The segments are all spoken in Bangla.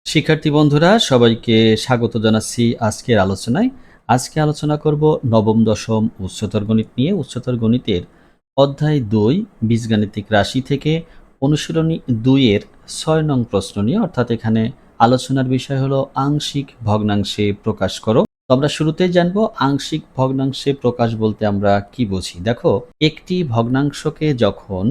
শিক্ষার্থী বন্ধুরা সবাইকে স্বাগত জানাচ্ছি আজকের আলোচনায়। আজকে আলোচনা করব নবম দশম উচ্চতর গণিত নিয়ে। উচ্চতর গণিতের অধ্যায় ২ বীজগাণিতিক রাশি থেকে অনুশীলনী ২ এর ৬ নং প্রশ্ন নিয়ে, অর্থাৎ এখানে আলোচনার বিষয় হলো আংশিক ভগ্নাংশে প্রকাশ করো। তো আমরা শুরুতেই জানবো আংশিক ভগ্নাংশে প্রকাশ বলতে আমরা কি বুঝি। দেখো, একটি ভগ্নাংশকে যখন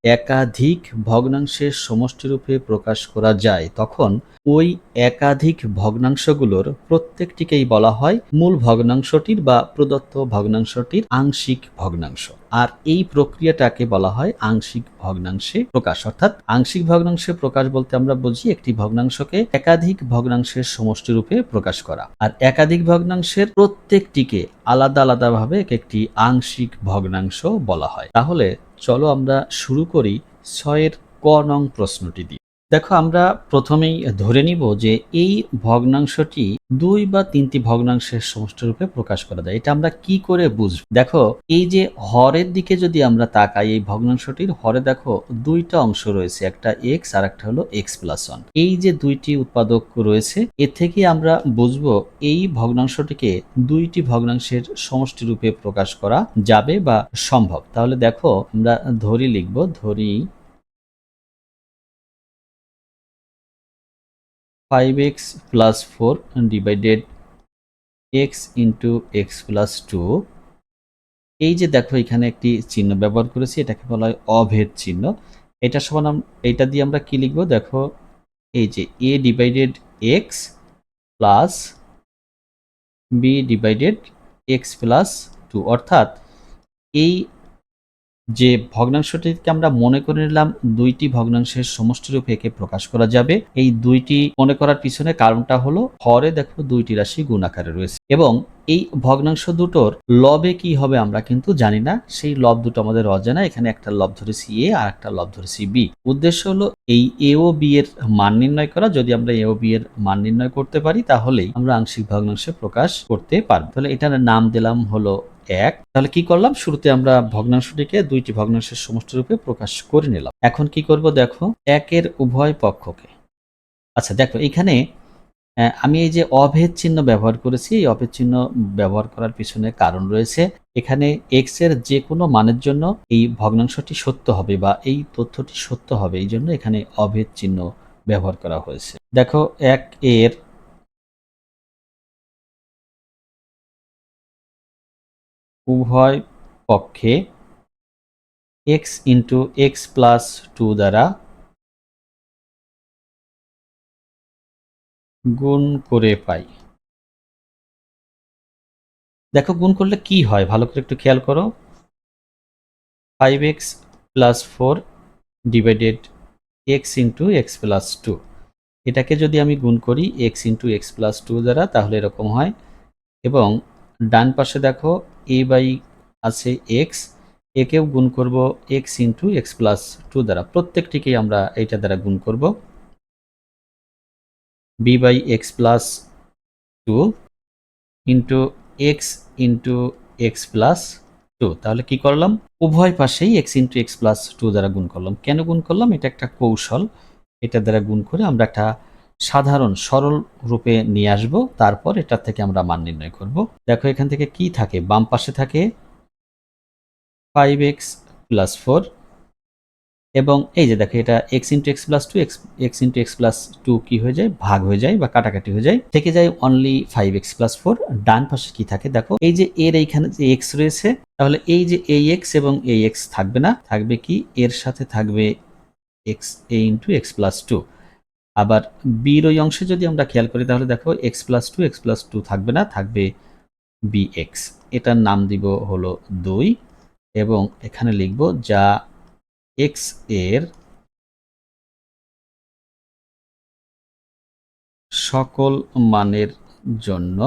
একাধিক ভগ্নাংশের সমষ্টিরূপে প্রকাশ করা যায় তখন ওই একাধিক ভগ্নাংশগুলোর প্রত্যেকটিকেই বলা হয় মূল ভগ্নাংশটির বা প্রদত্ত ভগ্নাংশটির আংশিক ভগ্নাংশ। আর এই প্রক্রিয়াটাকে বলা হয় আংশিক ভগ্নাংশে প্রকাশ। অর্থাৎ আংশিক ভগ্নাংশে প্রকাশ বলতে আমরা বুঝি একটি ভগ্নাংশকে একাধিক ভগ্নাংশের সমষ্টিরূপে প্রকাশ করা, আর একাধিক ভগ্নাংশের প্রত্যেকটিকে আলাদা আলাদাভাবে একটি আংশিক ভগ্নাংশ বলা হয়। তাহলে চলো আমরা শুরু করি ৬ এর ক নং প্রশ্নটি দিয়ে। দেখো, আমরা প্রথমেই ধরে নিব যে এই ভগ্নাংশটি ২ বা ৩টি ভগ্নাংশের সমষ্টিরূপে প্রকাশ করা যায়। এটা আমরা কি করে বুঝব? দেখো, এই যে হরের দিকে যদি আমরা তাকাই, এই ভগ্নাংশটির হরে দেখো ২টা অংশ রয়েছে, একটা এক্স আর একটা হলো x+1। এই যে ২টি উৎপাদক রয়েছে, এর থেকে আমরা বুঝবো এই ভগ্নাংশটিকে ২টি ভগ্নাংশের সমষ্টিরূপে প্রকাশ করা যাবে বা সম্ভব। তাহলে দেখো, আমরা ধরি লিখব, ধরি 5x+4 divided x into x+2। এই যে দেখো, এখানে একটি চিহ্ন ব্যবহার করেছি, এটাকে বলা হয় অভেদ চিহ্ন। এটা সমান এটা দিয়ে আমরা কি লিখব? দেখো, এই যে a divided x plus b divided x+2, অর্থাৎ এই যে ভগ্নাংশটিকে আমরা মনে করে নিলাম ২টি ভগ্নাংশের সমষ্টিরূপে একে প্রকাশ করা যাবে। এই ২টি মনে করার পিছনে কারণটা হলো হরে দেখো ২টি রাশি গুণ আকারে রয়েছে এবং এই ভগ্নাংশ দুটোর লবে কি হবে আমরা কিন্তু জানি না। সেই লব দুটো আমাদের অজানা। এখানে একটা লব ধরেছি a আর একটা লব ধরেছি b। উদ্দেশ্য হলো এই a ও b এর মান নির্ণয় করা। যদি আমরা a ও b এর মান নির্ণয় করতে পারি তাহলেই আমরা আংশিক ভগ্নাংশে প্রকাশ করতে পারব। তাহলে এটার নাম দিলাম হলো ১। তাহলে কি করলাম? শুরুতে আমরা ভগ্নাংশটিকে ২টি ভগ্নাংশের সমষ্টিরূপে প্রকাশ করে নিলাম। এখন কি করব? দেখো, ১ এর উভয় পক্ষকে, আচ্ছা দেখো এখানে আমি এই যে অভেদ চিহ্ন ব্যবহার করেছি, এই অভেদ চিহ্ন ব্যবহার করার পিছনে কারণ রয়েছে। এখানে x এর যে কোনো মানের জন্য এই ভগ্নাংশটি সত্য হবে বা এই তথ্যটি সত্য হবে, এই জন্য এখানে অভেদ চিহ্ন ব্যবহার করা হয়েছে। দেখো, ১ এর উভয় পক্ষে x ইন্টু x+2 দ্বারা গুণ করে পাই। দেখো, গুণ করলে কি হয় ভালো করে একটু খেয়াল করো। 5x+4 divided x into x+2, এটাকে যদি আমি গুণ করি x ইন্টু x+2 দ্বারা, তাহলে এরকম হয়। এবং ডান পাশে দেখো a বাই আছে x, একেও গুণ করব x ইন্টু x+2 দ্বারা। প্রত্যেকটিকেই আমরা এইটা দ্বারা গুণ করব, b by x+2 into x into x+2। তাহলে কি করলাম? উভয় পাশেই x ইন্টু x+2 দ্বারা গুণ করলাম। কেন গুণ করলাম? এটা একটা কৌশল। এটা দ্বারা গুণ করে আমরা একটা সাধারণ সরল রূপে নিয়ে আসব, তারপর এটা থেকে আমরা মান নির্ণয় করব। দেখো, এখান থেকে কি থাকে? বাম পাশে থাকে 5x+4 এবং এই যে দেখো, এটা x into x+2, x into x+2 কি হয়ে যায়? ভাগ হয়ে যায় বা কাটাকাটি হয়ে যায়, থেকে যায় অনলি 5x+4। ডান পাশে কি থাকে? দেখো, এই যে এর এইখানে যে x রয়েছে, তাহলে এই যে এই x এবং এই x থাকবে না, থাকবে কি? এর সাথে থাকবে x a ইন্টু x+2। আবার বির ওই অংশে যদি আমরা খেয়াল করি তাহলে দেখো x+2 থাকবে না, থাকবে bx। এটার নাম দিব হলো ২ এবং এখানে লিখব যা x এর সকল মানের জন্য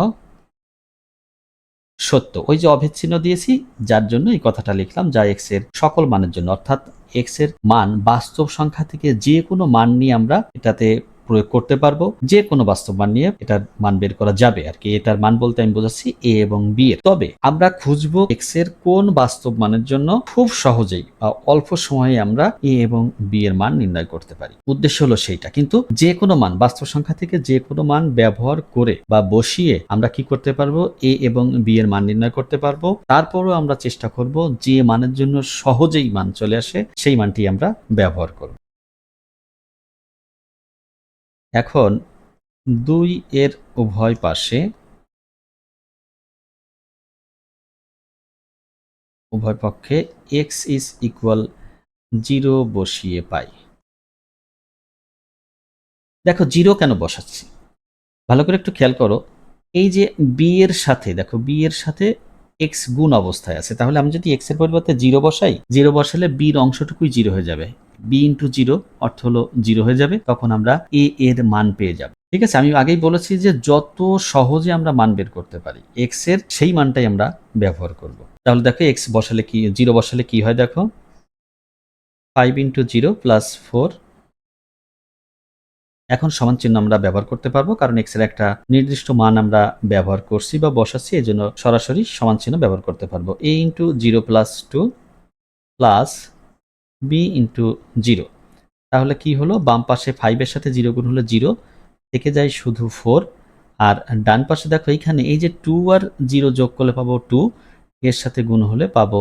সত্য। ওই যে অভেদ চিহ্ন দিয়েছি, যার জন্য এই কথাটা লিখলাম, যা x এর সকল মানের জন্য, অর্থাৎ x এর মান বাস্তব সংখ্যা থেকে যে কোনো মান নিয়ে আমরা এটাতে প্রয়োগ করতে পারবো, যে কোনো বাস্তব মান নিয়ে এটার মান বের করা যাবে আর কি। এটার মান বলতে আমি বোঝাচ্ছি এ এবং বি এর। তবে আমরা খুঁজবো এক্স এর কোন বাস্তব মানের জন্য খুব সহজেই বা অল্প সময়ে আমরা এ এবং বি এর মান নির্ণয় করতে পারি। উদ্দেশ্য হলো সেইটা। কিন্তু যে কোনো মান, বাস্তব সংখ্যা থেকে যে কোনো মান ব্যবহার করে বা বসিয়ে আমরা কি করতে পারবো, এ এবং বি এর মান নির্ণয় করতে পারবো। তারপরও আমরা চেষ্টা করব যে মানের জন্য সহজেই মান চলে আসে সেই মানটি আমরা ব্যবহার করব। এখন 2 এর উভয় পাশে উভয় পক্ষে x is equal 0 বসিয়ে পাই। দেখো 0 কেন বসাচ্ছি, ভালো করে একটু খেয়াল করো। এই যে বি এর সাথে, দেখো বি এর সাথে এক্স গুণ অবস্থায় আছে, তাহলে আমি যদি এক্স এর পরিবর্তে 0 বসাই, 0 বসালে বির অংশটুকুই 0 হয়ে যাবে। বি ইন্টু 0 অর্থ হলো 0 হয়ে যাবে, তখন আমরা এ এর মান পেয়ে যাব। ঠিক আছে, আমি আগেই বলেছি যে যত সহজে আমরা মান বের করতে পারি এক্স এর, সেই মানটাই আমরা ব্যবহার করব। তাহলে দেখো এক্স বসালে কি, 0 বসালে কি হয় দেখো, 5 ইন্টু 0 প্লাস 4। এখন সমান চিহ্ন আমরা ব্যবহার করতে পারবো, কারণ এক্স এর একটা নির্দিষ্ট মান আমরা ব্যবহার করছি বা বসাচ্ছি, এই জন্য সরাসরি সমান চিহ্ন ব্যবহার করতে পারবো। A into 0 plus 2 plus B into 0। তাহলে কি হলো, বাম পাশে 5 এর সাথে 0 গুণ হলে 0, থেকে যায় শুধু 4। আর ডান পাশে দেখো এইখানে এই যে 2 আর 0 যোগ করলে পাবো 2, এর সাথে গুণ হলে পাবো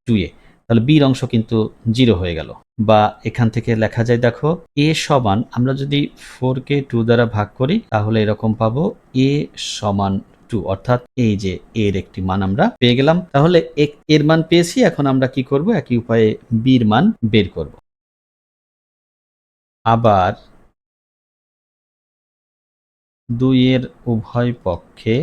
2a। তাহলে বির অংশ কিন্তু 0 হয়ে গেল। বা এখান থেকে লেখা যায় দেখো, a সমান, আমরা যদি 4 কে 2 দ্বারা ভাগ করি তাহলে এরকম পাবো a সমান 2, অর্থাৎ এই যে এর একটি মান আমরা পেয়ে গেলাম। তাহলে এর মান পেয়েছি, এখন আমরা কি করব, একই উপায়ে বির মান বের করব। আবার 2 এর উভয় পক্ষে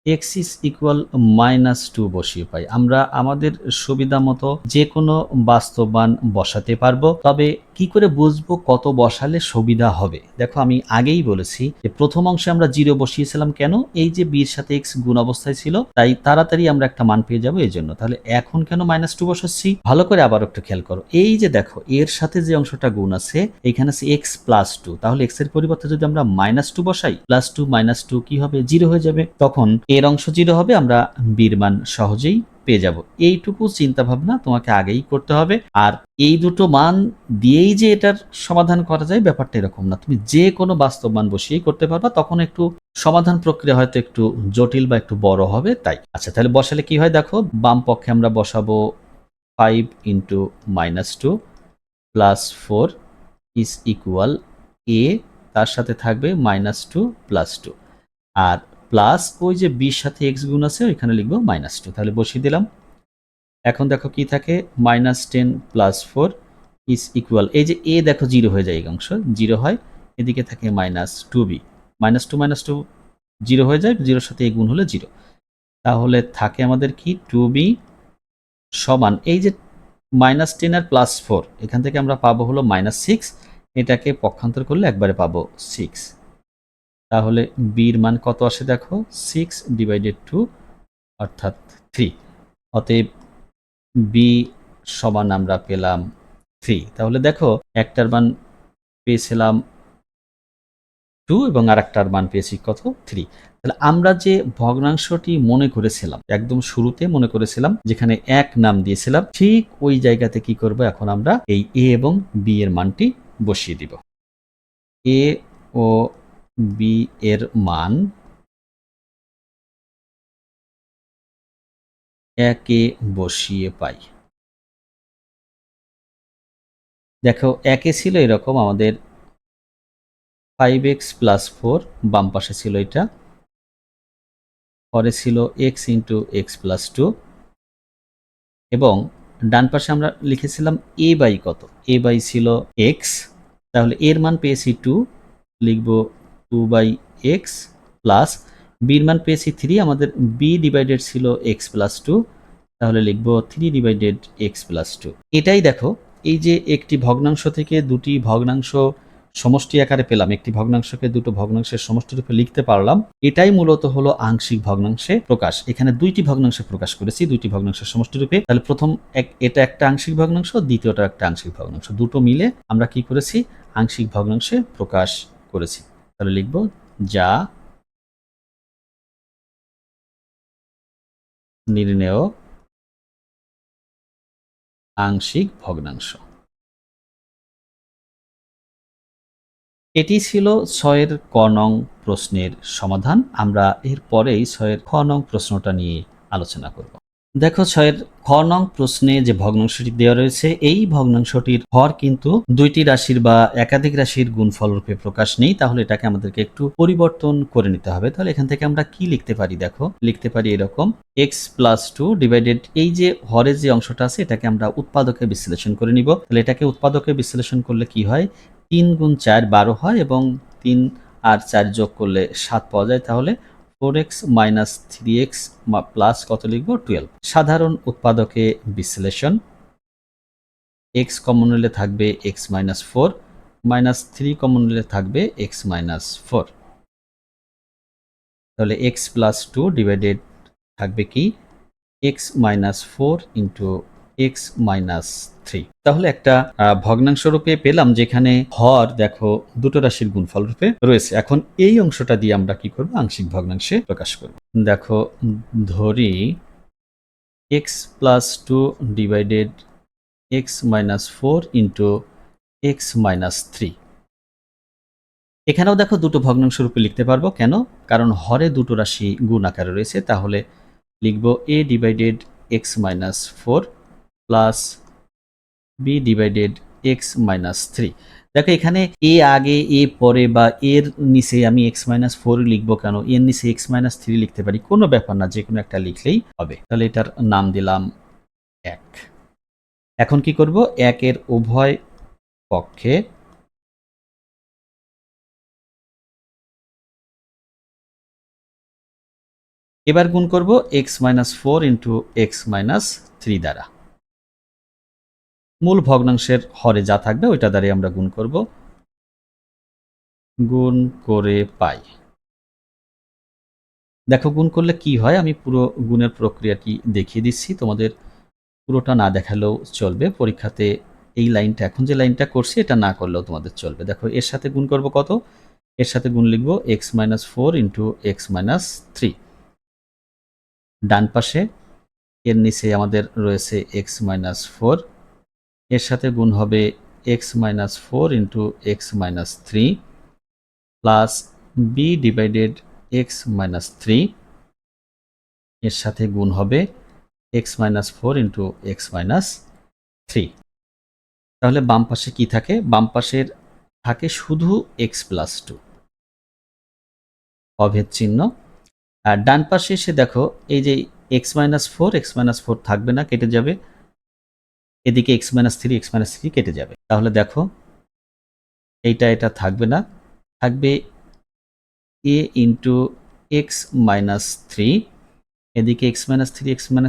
x is equal -2 বসিয়ে পাই। আমরা আমাদের সুবিধা মতো যে কোনো বাস্তব মান বসাতে পারবো। তবে কি করে বুঝবো কত বসালে সুবিধা হবে? দেখো আমি আগেই বলেছি যে প্রথম অংশে আমরা 0 বসিয়েছিলাম কেন? এই যে b এর সাথে x গুণ অবস্থায় ছিল, তাই তাড়াতাড়ি আমরা একটা মান পেয়ে যাবো এজন্য। তাহলে এখন কেন -2 বসাচ্ছি? ভালো করে আবার একটু খেয়াল করো। এই যে দেখো এর সাথে যে অংশটা গুণ আছে, এখানে আছে x প্লাস 2। তাহলে x এর পরিবর্তে যদি আমরা -2 বসাই, +2 -2 কি হবে? 0 হয়ে যাবে। তখন এর অংশ 0 হবে, আমরা বির মান সহজেই পেয়ে যাব। এইটুকু চিন্তা ভাবনা তোমাকে আগেই করতে হবে। আর এই দুটো মান দিয়েই যে এটার সমাধান করা যায় ব্যাপারটা এরকম না, তুমি যে কোনো বাস্তব মান বসিয়েই করতে পারবা। তখন একটু সমাধান প্রক্রিয়া হয়তো একটু জটিল বা একটু বড় হবে। তাই আচ্ছা, তাহলে বসালে কি হয় দেখো, বাম পক্ষে আমরা বসাবো 5 into -2 plus 4 is equal a, তার সাথে থাকবে -2 প্লাস 2, আর প্লাস ওই যে বির সাথে এক্স গুণ আছে ওইখানে লিখবো -2। তাহলে বসিয়ে দিলাম। এখন দেখো কি থাকে, -10 প্লাস 4 ইজ ইকুয়াল, এই যে এ দেখো 0 হয়ে যায়, এই অংশ 0 হয়, এদিকে থাকে -2b। -2 0 হয়ে যায়, 0 সাথে এ গুণ হলে 0। তাহলে থাকে আমাদের কি, 2b সমান, এই যে -10 আর +4, এখান থেকে আমরা পাবো হলো -6, এটাকে পক্ষান্তর করলে একবারে পাবো 6। তাহলে বির মান কত আসে দেখো, 6/2 অর্থাৎ 3। অতএব বি সমান আমরা পেলাম 3। তাহলে দেখো একটার মান পেয়েছিলাম 2 এবং আরেকটার মান পেয়েছি কত, 3। তাহলে আমরা যে ভগ্নাংশটি মনে করেছিলাম, একদম শুরুতে মনে করেছিলাম যেখানে 1 নাম দিয়েছিলাম, ঠিক ওই জায়গাতে কি করব, এখন আমরা এই a এবং b এর মানটি বসিয়ে দিব। a ও b এর মান 1 এ বসিয়ে পাই। দেখো 1 এ ছিল এরকম আমাদের 5x প্লাস 4, বাম পাশে ছিল এটা, পরে ছিল x ইন্টু এক্স প্লাস 2, এবং ডান পাশে আমরা লিখেছিলাম a বাই কত, a বাই ছিল x। তাহলে এর মান পেয়েছি 2, লিখব 2/x প্লাস বির মান পেয়েছি 3, আমাদের b ডিভাইডেড ছিল x প্লাস 2, তাহলে লিখব 3/x প্লাস 2। এটাই দেখো, এই যে একটি ভগ্নাংশ থেকে দুটি ভগ্নাংশ সমষ্টি আকারে পেলাম, একটি ভগ্নাংশকে দুটো ভগ্নাংশের সমষ্টি রূপে লিখতে পারলাম, এটাই মূলত হলো আংশিক ভগ্নাংশে প্রকাশ। এখানে দুইটি ভগ্নাংশে প্রকাশ করেছি, দুইটি ভগ্নাংশের সমষ্টি রূপে। তাহলে প্রথম এটা একটা আংশিক ভগ্নাংশ, দ্বিতীয়টা একটা আংশিক ভগ্নাংশ, দুটো মিলে আমরা কি করেছি, আংশিক ভগ্নাংশে প্রকাশ করেছি। তাহলে লিখব যা নির্ণেয় আংশিক ভগ্নাংশ। এটি ছিল ৬ এর ক নং প্রশ্নের সমাধান। আমরা এর পরেই ৬ এর খ নং প্রশ্নটা নিয়ে আলোচনা করব। দেখো ৬ এর খ নং প্রশ্নে যে ভগ্নাংশটি দেওয়া রয়েছে, এই ভগ্নাংশটির হর কিন্তু দুইটি রাশির বা একাধিক রাশির গুণফল রূপে প্রকাশ নেই, তাহলে এটাকে আমাদেরকে একটু পরিবর্তন করে নিতে হবে। তাহলে এখান থেকে আমরা কি লিখতে পারি, দেখো লিখতে পারি এরকম x+2 ডিভাইডেড, এই যে হরের যে অংশটা আছে এটাকে আমরা উৎপাদকে বিশ্লেষণ করে নিব। তাহলে এটাকে উৎপাদকে বিশ্লেষণ করলে কি হয়, ৩ গুণ ৪ 12 হয় এবং ৩ আর ৪ যোগ করলে ৭ পাওয়া যায়। তাহলে 4x মাইনাস 3x প্লাস কত লিখব, 12। সাধারণ উৎপাদকে বিশ্লেষণ, x কমন নিলে থাকবে x মাইনাস 4, মাইনাস 3 কমন নিলে থাকবে x মাইনাস 4। তাহলে x প্লাস 2 ডিভাইডেড থাকবে কি x minus 4 into x minus 3। তাহলে একটা ভগ্নাংশ রূপে পেলাম যেখানে হর দেখো দুটো রাশির গুণফল রূপে রয়েছে। এখন এই অংশটা দিয়ে আমরা কি করব, আংশিক ভগ্নাংশে প্রকাশ করব। দেখো ধরি x plus 2 divided x minus 4 into x minus 3। এখানেও দেখো দুটো ভগ্নাংশ রূপে লিখতে পারবো, কেন, কারণ হরে দুটো রাশি গুণ আকারে রয়েছে। তাহলে লিখব a divided x minus 4 plus b divided x minus 3। দেখো এখানে a আগে a পরে বা এর নিচে আমি x মাইনাস 4 লিখবো কেন, এর নিচে x মাইনাস 3 লিখতে পারি, কোনো ব্যাপার না, যে কোনো একটা লিখলেই হবে। তাহলে এটার নাম দিলাম 1। এখন কি করব, 1 এর উভয় পক্ষে এবার গুণ করব x minus 4 into x minus 3 দ্বারা। মূল ভগ্নাংশের হরে যা থাকবে ওইটা দ্বারাই আমরা গুণ করব, গুণ করে পাই। দেখো গুণ করলে কি হয়, আমি পুরো গুণের প্রক্রিয়াটি দেখিয়ে দিচ্ছি, তোমাদের পুরোটা না দেখালেও চলবে। পরীক্ষাতে এই লাইনটা, এখন যে লাইনটা করছি এটা না করলেও তোমাদের চলবে। দেখো এর সাথে গুণ করব কত, এর সাথে গুণ লিখব x minus 4 into x minus 3। ডান পাশে এর নিচে আমাদের রয়েছে x মাইনাস 4, এর সাথে গুণ হবে x minus 4 into x minus 3 plus b divided x minus 3, এর সাথে গুণ হবে x minus 4 into x minus 3। তাহলে বাম পাশে কি থাকে, বাম পাশের থাকে শুধু x প্লাস 2, অভেদ চিহ্ন। আর ডান পাশে এসে দেখো এই যে x মাইনাস 4 থাকবে না, কেটে যাবে, এদিকে x মাইনাস 3 কেটে যাবে। তাহলে দেখো এটা থাকবে না, থাকবে a ইন্টু x মাইনাস 3, এদিকে x মাইনাস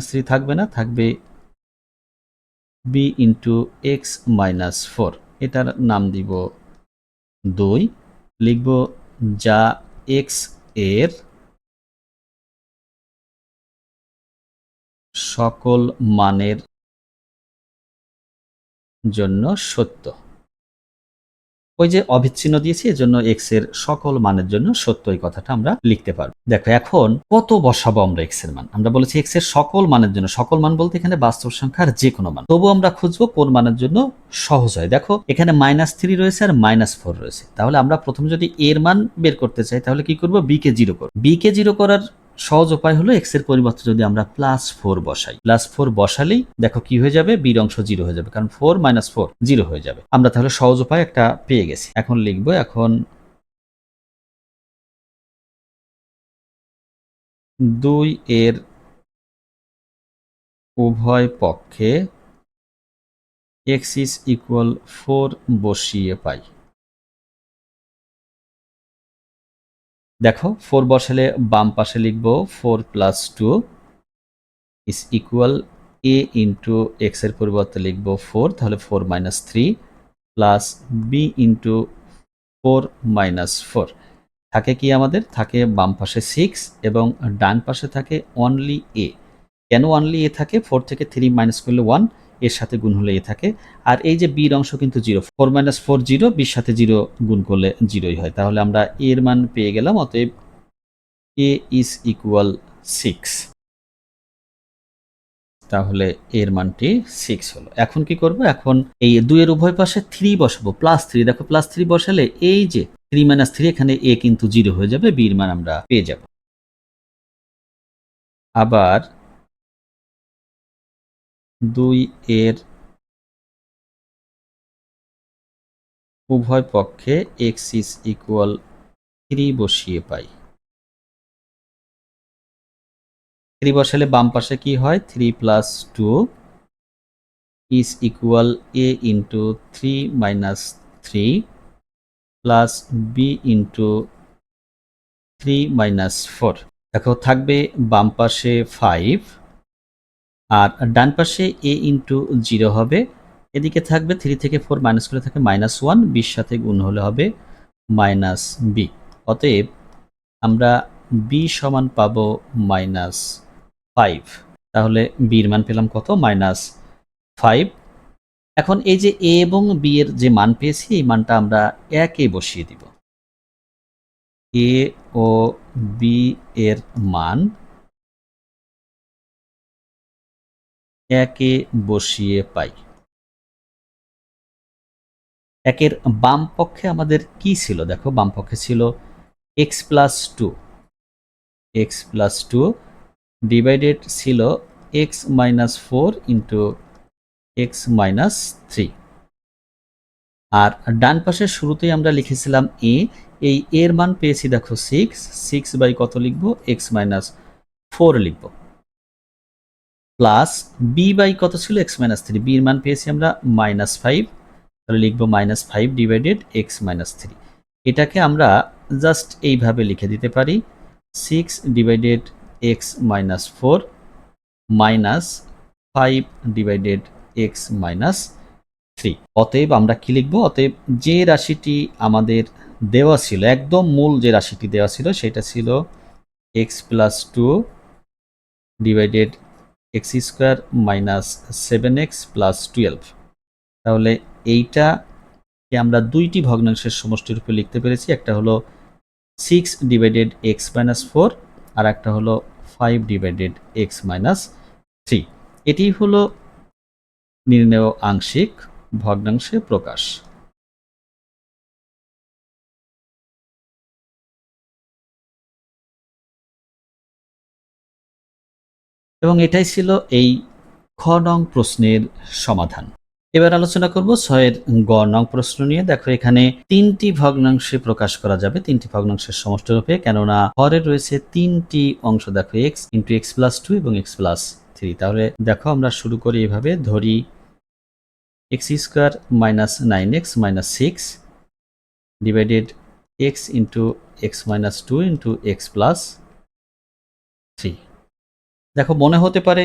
3 থাকবে না, থাকবে b ইন্টু x মাইনাস 4। এটার নাম দিব 2। লিখব যা x এর সকল মানের জন্য সত্য। ওই যে অবিচ্ছিন্ন দিয়েছি, এজন্য x এর সকল মানের জন্য সত্য, এই কথাটা আমরা লিখতে পারবো। দেখো এখন কত বসাবো আমরা x এর মান, আমরা বলেছি x এর সকল মানের জন্য, সকল মান বলতে এখানে বাস্তব সংখ্যার যে কোনো মান। তবু আমরা খুঁজবো কোন মানের জন্য সহজ হয়। দেখো এখানে -3 রয়েছে আর -4 রয়েছে, তাহলে আমরা প্রথমে যদি এর মান বের করতে চাই তাহলে কি করব, b কে 0 করব। b কে 0 করার সহজ উপায় হলো x এর পরিবর্তে যদি আমরা +4 বসাই, +4 বসালেই দেখো কি হয়ে যাবে, b এর অংশ 0 হয়ে যাবে, কারণ 4 - 4 0 হয়ে যাবে। আমরা তাহলে সহজ উপায় একটা পেয়ে গেছি। এখন লিখব, এখন 2 এর উভয় পক্ষে x is equal 4 বসিয়ে পাই। দেখো 4 বসালে বাম পাশে লিখব 4 + 2 is equal a into x এর পরিবর্তে লিখব 4, তাহলে 4 - 3 প্লাস b ইন্টু 4 মাইনাস 4 থাকে কি আমাদের থাকে বাম পাশে 6 এবং ডান পাশে থাকে অনলি এ। কেন অনলি এ থাকে? 4 থেকে 3 মাইনাস করলে 1, এর সাথে গুণ হলে এ থাকে। আর এই যে বির অংশ কিন্তু 0, 4 মাইনাস 4 0, বির সাথে 0 গুণ করলে 0ই হয়। তাহলে আমরা এর মান পেয়ে গেলাম। অতএব এ ইজ ইকুয়াল 6। তাহলে এর মানটি 6 হলো। এখন কি করব? এখন এই 2 এর উভয় পাশে 3 বসাবো, প্লাস 3। দেখো প্লাস 3 বসালে এই যে 3 মাইনাস 3, এখানে এ কিন্তু 0 হয়ে যাবে, বির মান আমরা পেয়ে যাব। আবার 2 এর উভয় পক্ষে x is equal 3 বসিয়ে পাই। 3 বসালে বাম পাশে কি হয়? 3 plus 2 is equal a into 3 minus 3 plus b into 3 minus 4। দেখো থাকবে বাম পাশে 5 আর ডান পাশে a into 0 হবে। এদিকে থাকবে 3 থেকে 4 মাইনাস করে থাকে -1, বির সাথে গুণ হলে হবে মাইনাস b। অতএব আমরা b সমান পাবো -5। তাহলে b এর মান পেলাম কত? -5। এখন এই যে a এবং b এর যে মান পেয়েছি, এই মানটা আমরা 1 এ বসিয়ে দিব। a ও b এর মান 1 এ বসিয়ে পাই। 1 এর বাম পক্ষে আমাদের কি ছিল? দেখো বাম পক্ষে ছিল x plus 2, x plus 2 divided ছিল x minus 4 into x minus 3। আর ডান পাশে শুরুতেই আমরা লিখেছিলাম a, এই এর মান পেয়েছি দেখো 6, 6 বাই কত লিখব? x minus 4 লিখব। প্লাস b বাই কত ছিল? x minus 3, b এর মান পেয়েছি আমরা -5, তাহলে লিখব -5 ডিভাইডেড x minus 3। এটাকে আমরা জাস্ট এইভাবে লিখে দিতে পারি 6 divided x minus 4 minus 5 divided x minus 3। অতএব আমরা কি লিখব? অতএব যে রাশিটি আমাদের দেওয়া ছিল, একদম মূল যে রাশিটি দেওয়া ছিল, সেটা ছিল x plus 2 divided x square minus 7x plus 12। তাহলে এইটাকে আমরা দুইটি ভগ্নাংশের সমষ্টি রূপে লিখতে পেরেছি। একটা হলো 6 ডিভাইডেড x minus 4 আর একটা হলো 5 ডিভাইডেড x minus 3। এটি হলো নির্ণেয় আংশিক ভগ্নাংশে প্রকাশ। এবং এটাই ছিল এই খ নং প্রশ্নের সমাধান। এবার আলোচনা করব 6 এর গ নং প্রশ্ন নিয়ে। দেখো এখানে 3টি ভগ্নাংশে প্রকাশ করা যাবে, 3টি ভগ্নাংশের সমষ্টি রূপে, কেননা হরে রয়েছে 3টি অংশ। দেখো x into x plus 2 এবং x plus 3। তাহলে দেখো আমরা শুরু করি এভাবে, ধরি x square minus 9x minus 6 divided x into x minus 2 into x plus 3। দেখো মনে হতে পারে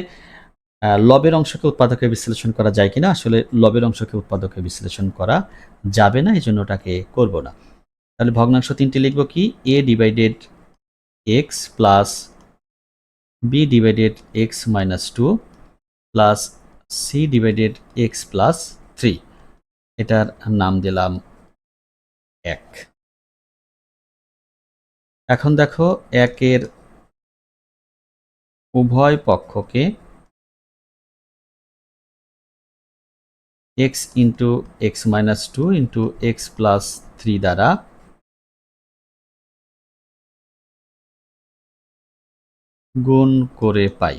লবের অংশকে উৎপাদকে বিশ্লেষণ করা যায় কিনা। আসলে লবের অংশকে উৎপাদকে বিশ্লেষণ করা যাবে না, এই জন্য ওটাকে করব না। তাহলে ভগ্নাংশ 3টি লিখব কি? a divided x plus b divided x minus 2 plus c divided x plus 3। এটার নাম দিলাম 1। এখন দেখো 1 এর উভয় পক্ষকে x into x minus 2 into x plus 3 দ্বারা গুণ করে পাই।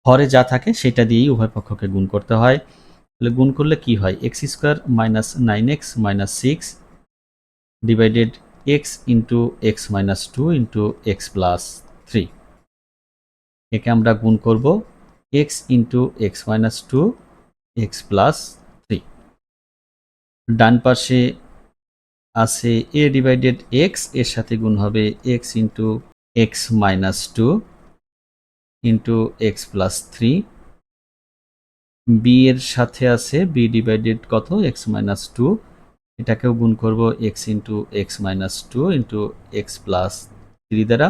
হরে যা থাকে সেটা দিয়েই উভয় পক্ষকে গুণ করতে হয়। তাহলে গুণ করলে কি হয়? x square minus 9x minus 6 divided x into x minus 2 into x plus 3। একে আমরা গুণ করব x into x minus 2 x plus 3। ডান পাশে আছে a ডিভাইডেড x, এর সাথে গুণ হবে x into x minus 2 into x plus 3। b এর সাথে আছে b ডিভাইডেড কত? x মাইনাস 2, এটাকেও গুণ করব x into x minus two into x plus three দ্বারা,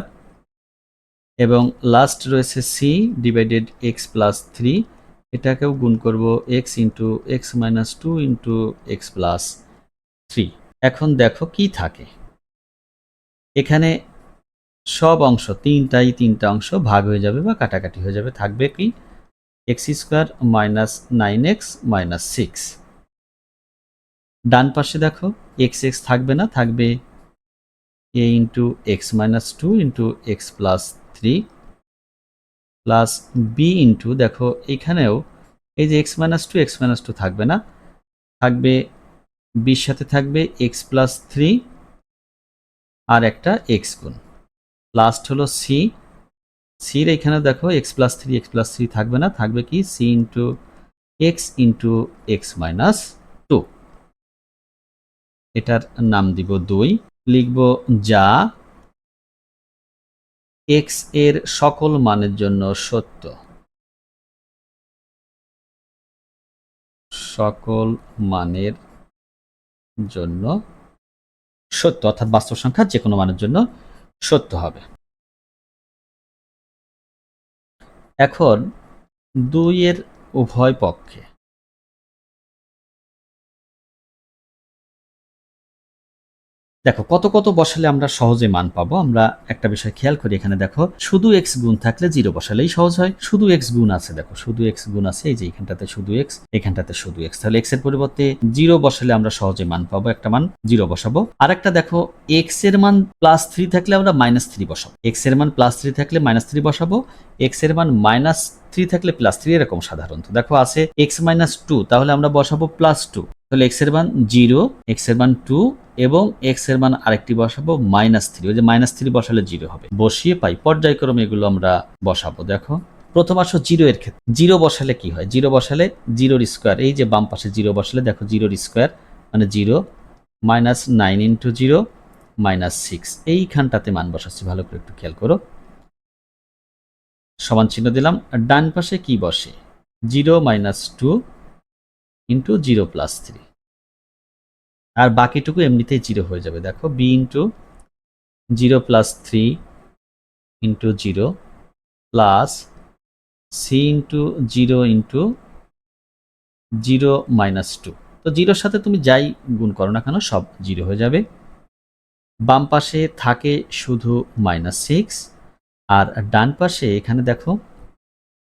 এবং লাস্ট রয়েছে C divided x plus three, এটাকেও গুণ করব x into x minus two into x plus three. এখন দেখো কি থাকে এখানে, সব অংশ তিনটা অংশ ভাগ হয়ে যাবে বা কাটাকাটি হয়ে যাবে, থাকবে কি x square minus nine x minus six. ডান পাশে দেখো এক্স এক্স থাকবে না, থাকবে A into x minus two into x plus three plus B into, দেখো এখানেও এই যে এক্স মাইনাস টু থাকবে না, থাকবে বির সাথে থাকবে এক্স প্লাস থ্রি আর একটা এক্স গুণ, লাস্ট হলো সি, সির এখানে দেখো এক্স প্লাস থ্রি থাকবে না, থাকবে কি C into x minus two. এটার নাম দিব 2, লিখব যা এক্স এর সকল মানের জন্য সত্য, সকল মানের জন্য সত্য, অর্থাৎ বাস্তব সংখ্যা যে কোনো মানের জন্য সত্য হবে। এখন 2 এর উভয় পক্ষে দেখো কত কত বসালে আমরা সহজে মান পাবো। আমরা একটা বিষয় খেয়াল করি, এখানে দেখো শুধু এক্স গুণ থাকলে জিরো বসালেই সহজ হয়, শুধু এক্স গুণ আছে, দেখো শুধু এক্স গুণ আছে, এই যে এখানটাতে শুধু এক্স, এখানটাতে শুধু এক্স, তাহলে এক্স এর পরিবর্তে জিরো বসালে আমরা সহজে মান পাবো, একটা মান জিরো বসাবো। আর একটা দেখো এক্স এর মান প্লাস থ্রি থাকলে আমরা মাইনাস থ্রি বসাবো, এক্স এর মান প্লাস থ্রি থাকলে মাইনাস থ্রি বসাবো, এক্স এর মান মাইনাস থ্রি থাকলে প্লাস থ্রি, এরকম সাধারণত দেখো আছে এক্স মাইনাস টু, তাহলে আমরা বসাবো প্লাস টু, তাহলে এক্স এর মান জিরো, এক্স এর মান টু, এবং এক্স এর মান আরেকটি বসাবো মাইনাস থ্রি, ওই যে মাইনাস থ্রি বসালে জিরো হবে, বসিয়ে পাই পর্যায়ক্রমে এগুলো আমরা বসাবো। দেখো প্রথম আসো জিরো এর ক্ষেত্রে, জিরো বসালে কি হয়, জিরো বসালে জিরোর স্কোয়ার, এই যে বাম পাশে জিরো বসালে দেখো জিরোর স্কোয়ার মানে zero, minus nine into zero minus six, এইখানটাতে মান বসাচ্ছি, ভালো করে একটু খেয়াল করো, সমান চিহ্ন দিলাম। আর ডান পাশে কি বসে, zero minus two into zero plus three, আর বাকিটুকু এমনিতেই জিরো হয়ে যাবে, দেখো B into zero plus three into zero plus C into zero minus two, তো জিরোর সাথে তুমি যাই গুণ করো না কেন সব জিরো হয়ে যাবে। বাম পাশে থাকে শুধু মাইনাস সিক্স, আর ডান পাশে এখানে দেখো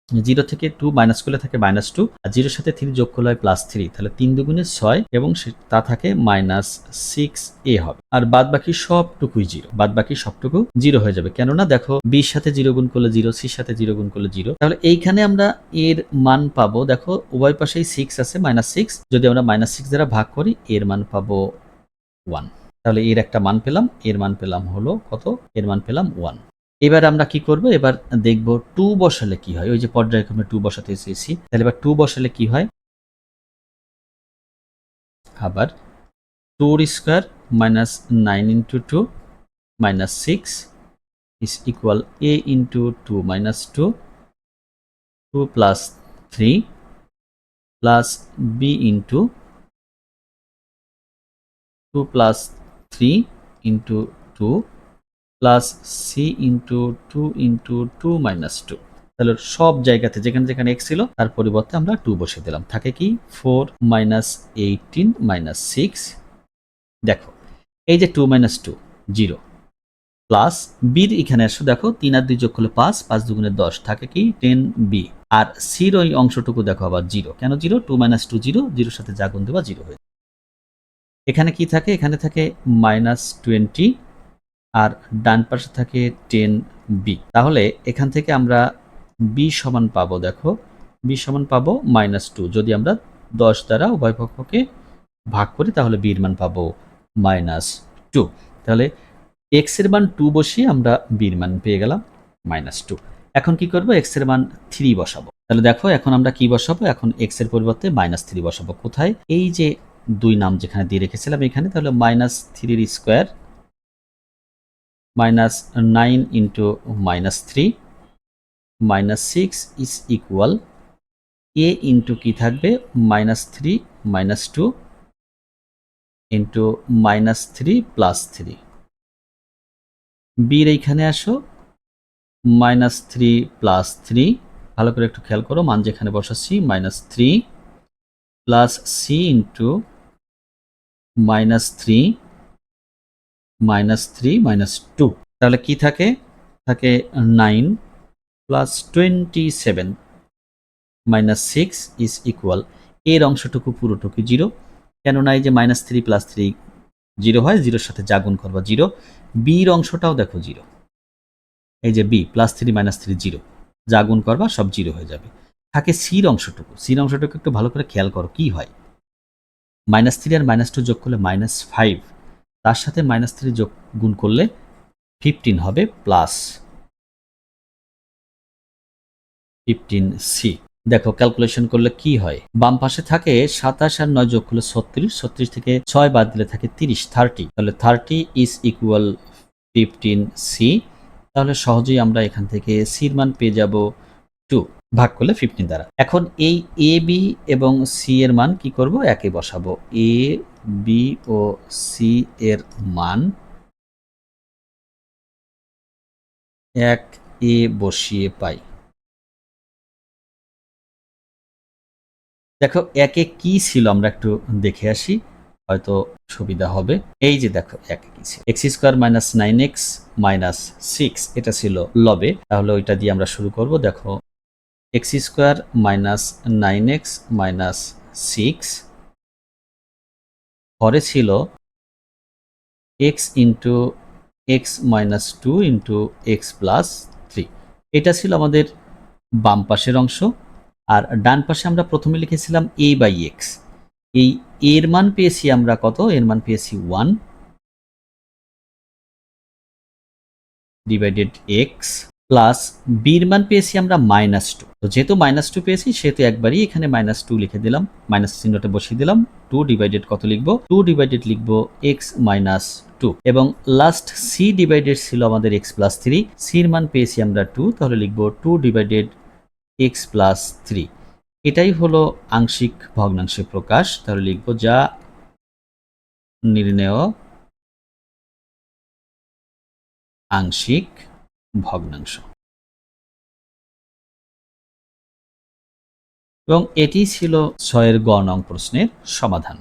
জিরো থেকে টু মাইনাস করলে থাকে মাইনাস টু, আর জিরোর সাথে থ্রি যোগ করলে হয় প্লাস থ্রি, তাহলে তিন দুগুণে ছয়, এবং তা থাকে মাইনাস সিক্স এ হবে, আর বাদ বাকি সবটুকুই জিরো, বাদ বাকি সবটুকু জিরো হয়ে যাবে, কেননা দেখো বির সাথে জিরো গুণ করলে জিরো, সির সাথে জিরো গুণ করলে জিরো, তাহলে এইখানে আমরা এর মান পাবো, দেখো উভয় পাশেই সিক্স আছে মাইনাস সিক্স, যদি আমরা মাইনাস সিক্স দ্বারা ভাগ করি এর মান পাবো ওয়ান, তাহলে এর একটা মান পেলাম, এর মান পেলাম হলো কত, এর মান পেলাম ওয়ান। এবার আমরা কি করব, এবার দেখব টু বসালে কি হয়, ওই যে পর্যায়ক্রমে টু বসাতে চেয়েছি, তাহলে এবার টু বসালে কি হয়, আবার টুর square minus nine into two minus six is equal A into two minus two, two plus three plus B into two plus three into two plus C into two minus two, তাহলে সব জায়গাতে যেখানে যেখানে এক্স ছিল তার পরিবর্তে আমরা টু বসিয়ে দিলাম, থাকে কি four minus eighteen minus six, দেখো এই যে two minus two zero, plus বির এখানে আসো, দেখো তিন আর দুই যোগ করলে পাঁচ, পাঁচ দুগুণে 10, থাকে কি টেন বি, আর সির ওই অংশটুকু দেখো আবার জিরো, কেন zero, two minus two zero, জিরোর সাথে যা গুণ দেবা জিরো হয়ে, এখানে কি থাকে, এখানে থাকে মাইনাস টোয়েন্টি, আর ডান পাশে থাকে টেন বি, তাহলে এখান থেকে আমরা বি সমান পাবো, দেখো বি সমান পাবো মাইনাস টু, যদি আমরা 10 দ্বারা উভয় পক্ষকে ভাগ করি তাহলে বির মান পাবো মাইনাস টু, তাহলে এক্স এর মান টু বসিয়ে আমরা বির মান পেয়ে গেলাম মাইনাস টু। এখন কি করবো, এক্স এর মান থ্রি বসাবো, তাহলে দেখো এখন আমরা কি বসাবো, এখন এক্স এর পরিবর্তে মাইনাস থ্রি বসাবো, কোথায়, এই যে দুই নাম যেখানে দিয়ে রেখেছিলাম এখানে, তাহলে মাইনাস থ্রির square minus nine into minus three minus six is equal A into কি থাকবে minus three minus two into -3 + 3। বির এইখানে আসো, -3 + 3, ভালো করে একটু খেয়াল করো মান যেখানে বসাচ্ছি, -3 প্লাস সি ইন্টু -3 -2। তাহলে কি থাকে? থাকে 9 প্লাস 27 -6 ইজ ইকুয়াল, এর অংশটুকু পুরোটুকু 0। কেননা এই যে -3 + 3 0 হয়, 0-র সাথে যা গুণ করবা 0। বির অংশটাও দেখো 0, এই যে বি +3 -3 0, যা গুণ করবা সব 0 হয়ে যাবে। থাকে সির অংশটুকু, সির অংশটুকু একটু ভালো করে খেয়াল করো কি হয়। -3 আর -2 যোগ করলে -5, তার সাথে -3 যোগ গুণ করলে 15 হবে, প্লাস 15c। দেখো ক্যালকুলেশন করলে কি হয়, বাম পাশে থাকে 27 আর 9 যোগ করলে 36, 36 থেকে 6 বাদ দিলে থাকে 30, 30। তাহলে 30 ইজ ইকুয়াল 15c। তাহলে সহজেই আমরা এখান থেকে সির মান পেয়ে যাব 2, ভাগ করলে 15 দ্বারা। এখন এই এ বি এবং সি এর মান কি করব, একে বসাবো। এ বি ও সি এর মান 1 এ বসিয়ে পাই। দেখো একে কি ছিল আমরা একটু দেখে আসি, হয়তো সুবিধা হবে। এই যে দেখো একে কি ছিল, x² - 9x - 6, এটা ছিল লবে। তাহলে ওইটা দিয়ে আমরা শুরু করব। দেখো x² - 9x - 6 হরে ছিল x into x - 2 into x + 3। এটা ছিল আমাদের বাম পাশের অংশ। আর ডান পাশে আমরা প্রথমে লিখেছিলাম a/x। এই এর মান পেয়েছি আমরা কত, এর মান পেয়েছি 1 ডিভাইডেড x, প্লাস বির মান পেয়েছি আমরা -2। তো যেহেতু -2 পেয়েছি সেহেতু একবারই এখানে -2 লিখে দিলাম, মাইনাস চিহ্নটা বসিয়ে দিলাম। 2 ডিভাইডেড কত লিখবো, 2 ডিভাইডেড লিখবো x - 2। এবং লাস্ট c ডিভাইডেড ছিল আমাদের x + 3, c এর মান পেয়েছি আমরা 2, তাহলে লিখবো 2 ডিভাইডেড x + 3। এটাই হলো আংশিক ভগ্নাংশের প্রকাশ। তাহলে লিখবো যা নির্ণেয় আংশিক ভগ্নাংশ। এবং এটি ছিল 6 এর গ নং প্রশ্নের সমাধান।